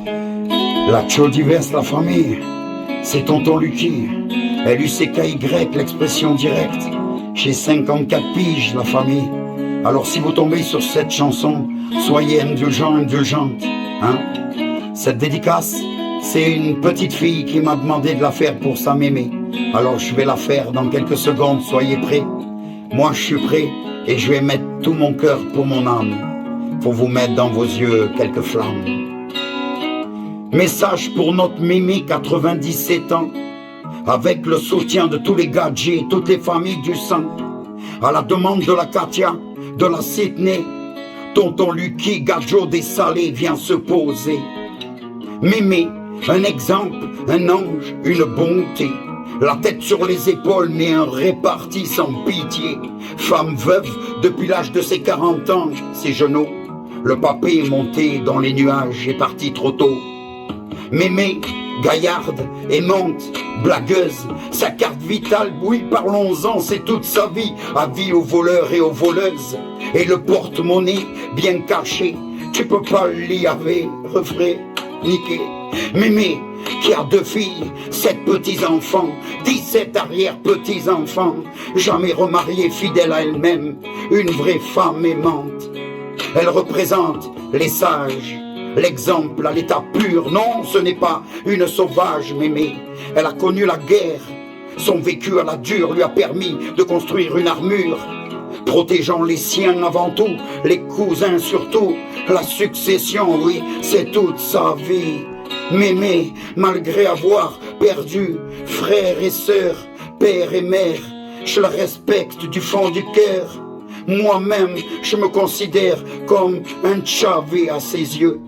La Chaudiverse, la famille, c'est tonton Lucky. Lucky, l'expression directe. J'ai 54 piges, la famille. Alors si vous tombez sur cette chanson, soyez indulgente. Hein? Cette dédicace, c'est une petite fille qui m'a demandé de la faire pour sa mémé. Alors je vais la faire dans quelques secondes, soyez prêts. Moi je suis prêt et je vais mettre tout mon cœur pour mon âme. Pour vous mettre dans vos yeux quelques flammes. Message pour notre mémé, 97 ans. Avec le soutien de tous les gadgets, toutes les familles du sang. À la demande de la Katia, de la Sydney, tonton Lucky, Gadjo des Salés vient se poser. Mémé, un exemple, un ange, une bonté. La tête sur les épaules, mais un réparti sans pitié. Femme veuve depuis l'âge de ses 40 ans, ses genoux. Le papé est monté dans les nuages, est parti trop tôt. Mémé, gaillarde, aimante, blagueuse, sa carte vitale, oui parlons-en, c'est toute sa vie, avis aux voleurs et aux voleuses, et le porte-monnaie bien caché, tu peux pas l'y avoir, refrais, niqué. Mémé, qui a 2 filles, 7 petits-enfants, 17 arrière-petits-enfants, jamais remariée, fidèle à elle-même, une vraie femme aimante. Elle représente les sages, l'exemple à l'état pur. Non, ce n'est pas une sauvage, mémé. Elle a connu la guerre. Son vécu à la dure lui a permis de construire une armure, protégeant les siens avant tout, les cousins surtout. La succession, oui, c'est toute sa vie. Mémé, malgré avoir perdu frères et sœurs, père et mère, je la respecte du fond du cœur. Moi-même, je me considère comme un Tchavé à ses yeux.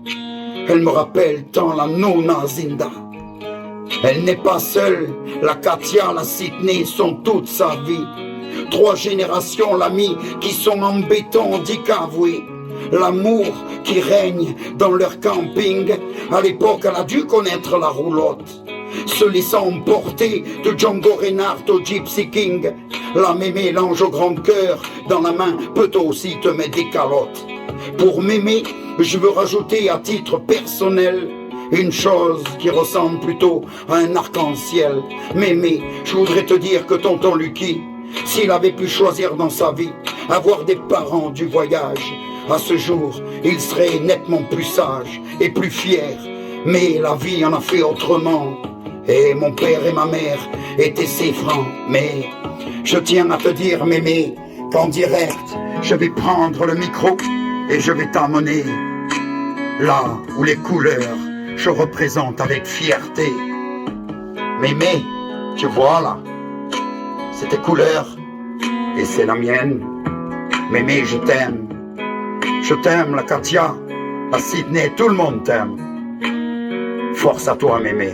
Elle me rappelle tant la Nona Zinda. Elle n'est pas seule, la Katia, la Sydney sont toute sa vie. 3 générations, l'ami, qui sont en béton d'Ikavoué. L'amour qui règne dans leur camping. À l'époque, elle a dû connaître la roulotte, se laissant emporter de Django Reinhardt au Gypsy King. La mémé, l'ange au grand cœur, dans la main peut aussi te mettre des calottes. Pour mémé, je veux rajouter à titre personnel une chose qui ressemble plutôt à un arc-en-ciel. Mémé, je voudrais te dire que tonton Lucky, s'il avait pu choisir dans sa vie avoir des parents du voyage, à ce jour, il serait nettement plus sage et plus fier. Mais la vie en a fait autrement. Et mon père et ma mère étaient si francs. Mais je tiens à te dire, mémé, qu'en direct, je vais prendre le micro et je vais t'amener là où les couleurs je représente avec fierté. Mémé, tu vois là, c'est tes couleurs et c'est la mienne. Mémé, je t'aime. Je t'aime, la Katia, la Sydney, tout le monde t'aime. Force à toi, mémé.